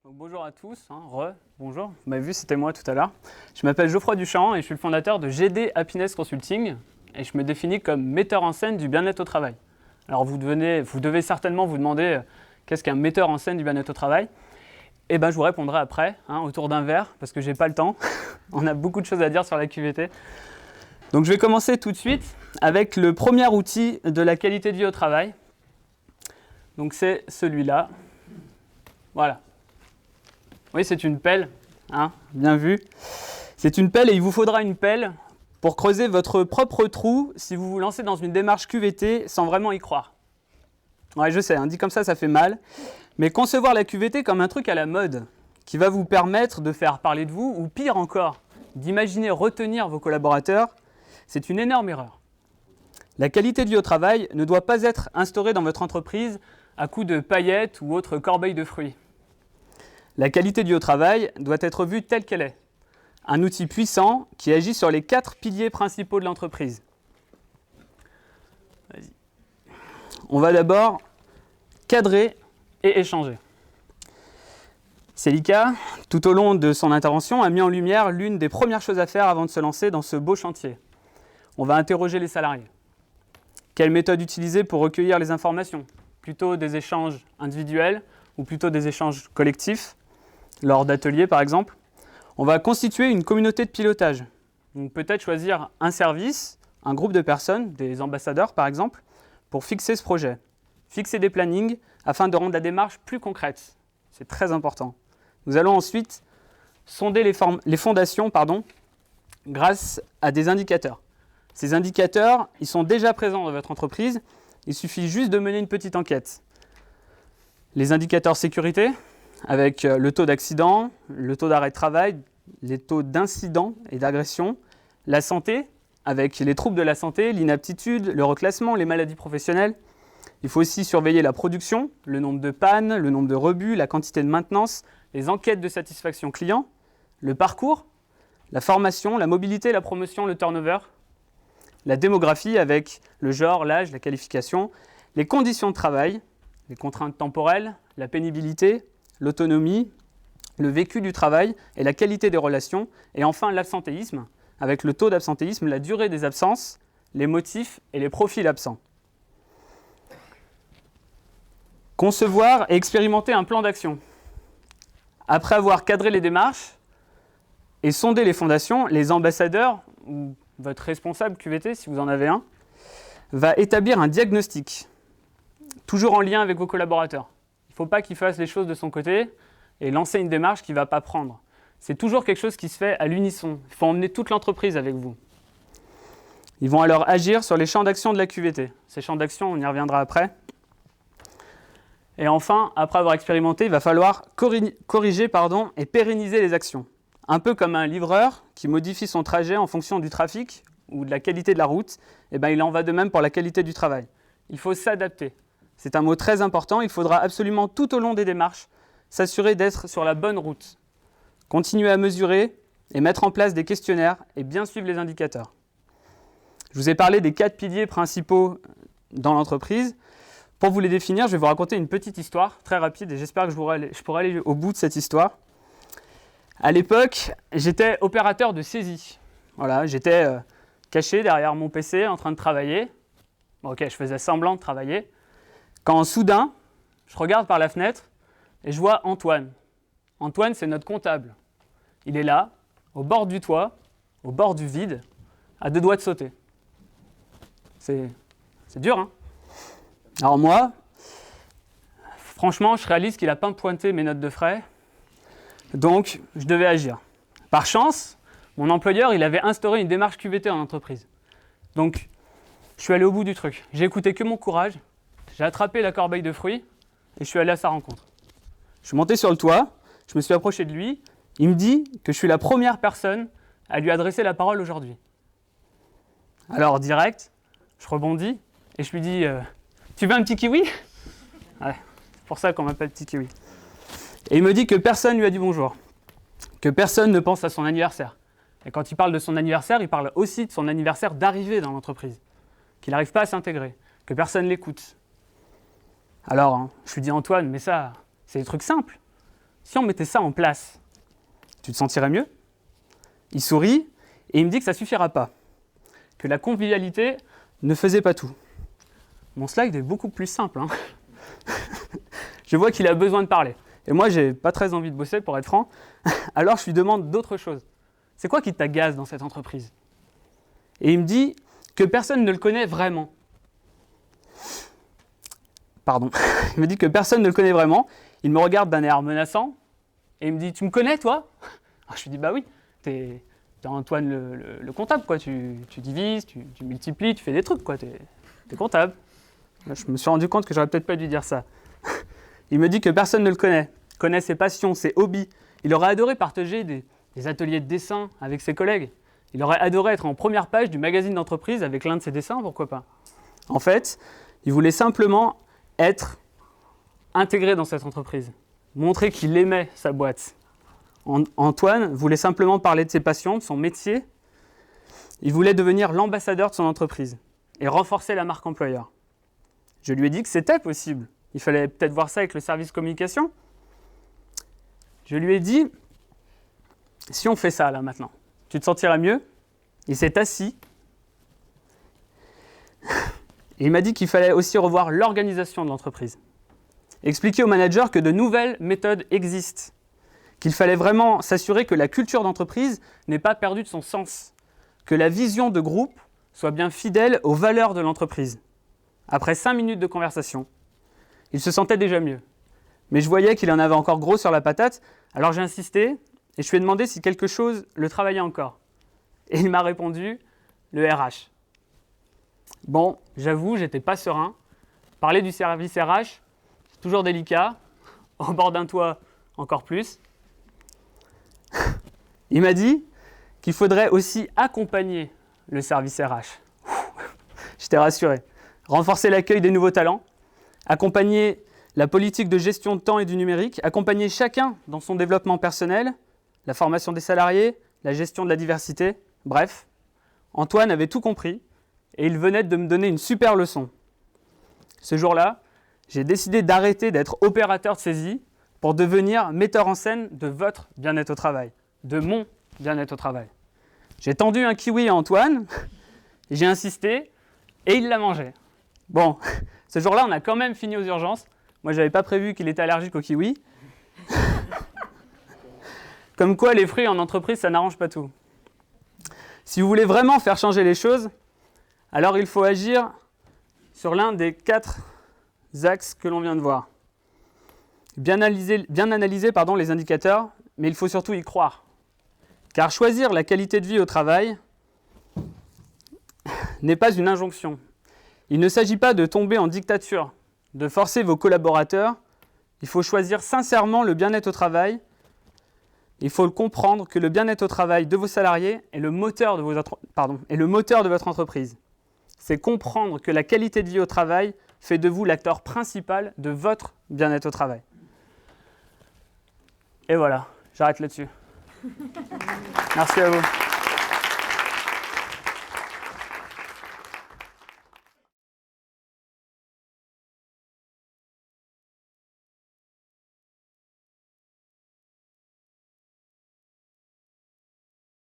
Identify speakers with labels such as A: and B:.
A: Donc, bonjour à tous, bonjour, vous m'avez vu, c'était moi tout à l'heure. Je m'appelle Geoffroy Duchamp et je suis le fondateur de GD Happiness Consulting et je me définis comme metteur en scène du bien-être au travail. Alors vous devez certainement vous demander qu'est-ce qu'un metteur en scène du bien-être au travail. Eh bien je vous répondrai après, autour d'un verre, parce que j'ai pas le temps. On a beaucoup de choses à dire sur la QVT. Donc je vais commencer tout de suite avec le premier outil de la qualité de vie au travail. Donc c'est celui-là. Voilà. Oui, c'est une pelle, bien vu. C'est une pelle et il vous faudra une pelle pour creuser votre propre trou si vous vous lancez dans une démarche QVT sans vraiment y croire. Ouais, je sais, dit comme ça fait mal. Mais concevoir la QVT comme un truc à la mode qui va vous permettre de faire parler de vous ou pire encore, d'imaginer retenir vos collaborateurs, c'est une énorme erreur. La qualité de vie au travail ne doit pas être instaurée dans votre entreprise à coups de paillettes ou autres corbeilles de fruits. La qualité de vie au travail doit être vue telle qu'elle est. Un outil puissant qui agit sur les 4 piliers principaux de l'entreprise. On va d'abord cadrer et échanger. Celica, tout au long de son intervention, a mis en lumière l'une des premières choses à faire avant de se lancer dans ce beau chantier. On va interroger les salariés. Quelle méthode utiliser pour recueillir les informations ? Plutôt des échanges individuels ou plutôt des échanges collectifs, lors d'ateliers par exemple. On va constituer une communauté de pilotage. Donc peut-être choisir un service, un groupe de personnes, des ambassadeurs par exemple, pour fixer ce projet. Fixer des plannings afin de rendre la démarche plus concrète. C'est très important. Nous allons ensuite sonder les fondations grâce à des indicateurs. Ces indicateurs, ils sont déjà présents dans votre entreprise. Il suffit juste de mener une petite enquête. Les indicateurs sécurité, avec le taux d'accident, le taux d'arrêt de travail, les taux d'incidents et d'agression. La santé, avec les troubles de la santé, l'inaptitude, le reclassement, les maladies professionnelles. Il faut aussi surveiller la production, le nombre de pannes, le nombre de rebuts, la quantité de maintenance, les enquêtes de satisfaction client, le parcours, la formation, la mobilité, la promotion, le turnover, la démographie avec le genre, l'âge, la qualification, les conditions de travail, les contraintes temporelles, la pénibilité, l'autonomie, le vécu du travail et la qualité des relations, et enfin l'absentéisme, avec le taux d'absentéisme, la durée des absences, les motifs et les profils absents. Concevoir et expérimenter un plan d'action. Après avoir cadré les démarches et sondé les fondations, les ambassadeurs, ou votre responsable QVT, si vous en avez un, va établir un diagnostic, toujours en lien avec vos collaborateurs. Il ne faut pas qu'il fasse les choses de son côté et lancer une démarche qu'il ne va pas prendre. C'est toujours quelque chose qui se fait à l'unisson. Il faut emmener toute l'entreprise avec vous. Ils vont alors agir sur les champs d'action de la QVT. Ces champs d'action, on y reviendra après. Et enfin, après avoir expérimenté, il va falloir corriger et pérenniser les actions. Un peu comme un livreur qui modifie son trajet en fonction du trafic ou de la qualité de la route, il en va de même pour la qualité du travail. Il faut s'adapter. C'est un mot très important. Il faudra absolument tout au long des démarches s'assurer d'être sur la bonne route. Continuer à mesurer et mettre en place des questionnaires et bien suivre les indicateurs. Je vous ai parlé des 4 piliers principaux dans l'entreprise. Pour vous les définir, je vais vous raconter une petite histoire très rapide et j'espère que je pourrai aller au bout de cette histoire. À l'époque, j'étais opérateur de saisie. Voilà, j'étais caché derrière mon PC en train de travailler. Je faisais semblant de travailler. Quand soudain, je regarde par la fenêtre et je vois Antoine. Antoine, c'est notre comptable. Il est là, au bord du toit, au bord du vide, à 2 doigts de sauter. C'est dur, Alors moi, franchement, je réalise qu'il n'a pas pointé mes notes de frais, donc je devais agir. Par chance, mon employeur, il avait instauré une démarche QVT en entreprise. Donc, je suis allé au bout du truc. J'ai écouté que mon courage, j'ai attrapé la corbeille de fruits et je suis allé à sa rencontre. Je suis monté sur le toit, je me suis approché de lui, il me dit que je suis la première personne à lui adresser la parole aujourd'hui. Alors, direct, je rebondis et je lui dis « Tu veux un petit kiwi ?» Ouais, c'est pour ça qu'on m'appelle petit kiwi. Et il me dit que personne lui a dit bonjour, que personne ne pense à son anniversaire. Et quand il parle de son anniversaire, il parle aussi de son anniversaire d'arrivée dans l'entreprise, qu'il n'arrive pas à s'intégrer, que personne l'écoute. Alors, je lui dis « Antoine, mais ça, c'est des trucs simples. si on mettait ça en place, tu te sentirais mieux? Il sourit et il me dit que ça ne suffira pas, que la convivialité ne faisait pas tout. Mon slide est beaucoup plus simple. Hein. Je vois qu'il a besoin de parler. Et moi, j'ai pas très envie de bosser, pour être franc. Alors, je lui demande d'autres choses. C'est quoi qui t'agace dans cette entreprise? Et il me dit que personne ne le connaît vraiment. Pardon. Il me dit que personne ne le connaît vraiment. Il me regarde d'un air menaçant. Et il me dit, tu me connais, toi? Alors, je lui dis, bah oui, t'es Antoine le comptable, quoi. Tu divises, tu multiplies, tu fais des trucs, quoi. T'es comptable. Là, je me suis rendu compte que j'aurais peut-être pas dû dire ça. Il me dit que personne ne le connaît ses passions, ses hobbies. Il aurait adoré partager des ateliers de dessin avec ses collègues. Il aurait adoré être en première page du magazine d'entreprise avec l'un de ses dessins, pourquoi pas. En fait, il voulait simplement être intégré dans cette entreprise, montrer qu'il aimait sa boîte. Antoine voulait simplement parler de ses passions, de son métier. Il voulait devenir l'ambassadeur de son entreprise et renforcer la marque employeur. Je lui ai dit que c'était possible. Il fallait peut-être voir ça avec le service communication. Je lui ai dit, si on fait ça là maintenant, tu te sentiras mieux? Il s'est assis. Et il m'a dit qu'il fallait aussi revoir l'organisation de l'entreprise. Expliquer aux managers que de nouvelles méthodes existent. Qu'il fallait vraiment s'assurer que la culture d'entreprise n'ait pas perdu de son sens. Que la vision de groupe soit bien fidèle aux valeurs de l'entreprise. Après 5 minutes de conversation, il se sentait déjà mieux. Mais je voyais qu'il en avait encore gros sur la patate, alors j'ai insisté et je lui ai demandé si quelque chose le travaillait encore. Et il m'a répondu, le RH. Bon, j'avoue, j'étais pas serein. Parler du service RH, c'est toujours délicat. Au bord d'un toit, encore plus. Il m'a dit qu'il faudrait aussi accompagner le service RH. J'étais rassuré. Renforcer l'accueil des nouveaux talents, accompagner la politique de gestion de temps et du numérique, accompagner chacun dans son développement personnel, la formation des salariés, la gestion de la diversité, bref. Antoine avait tout compris et il venait de me donner une super leçon. Ce jour-là, j'ai décidé d'arrêter d'être opérateur de saisie pour devenir metteur en scène de votre bien-être au travail, de mon bien-être au travail. J'ai tendu un kiwi à Antoine, j'ai insisté et il l'a mangé. Bon, ce jour-là, on a quand même fini aux urgences. Moi, je n'avais pas prévu qu'il était allergique au kiwi. Comme quoi, les fruits en entreprise, ça n'arrange pas tout. Si vous voulez vraiment faire changer les choses, alors il faut agir sur l'un des 4 axes que l'on vient de voir. Bien analyser les indicateurs, mais il faut surtout y croire. Car choisir la qualité de vie au travail n'est pas une injonction. Il ne s'agit pas de tomber en dictature, de forcer vos collaborateurs. Il faut choisir sincèrement le bien-être au travail. Il faut comprendre que le bien-être au travail de vos salariés est le moteur de votre entreprise. C'est comprendre que la qualité de vie au travail fait de vous l'acteur principal de votre bien-être au travail. Et voilà, j'arrête là-dessus. Merci à vous.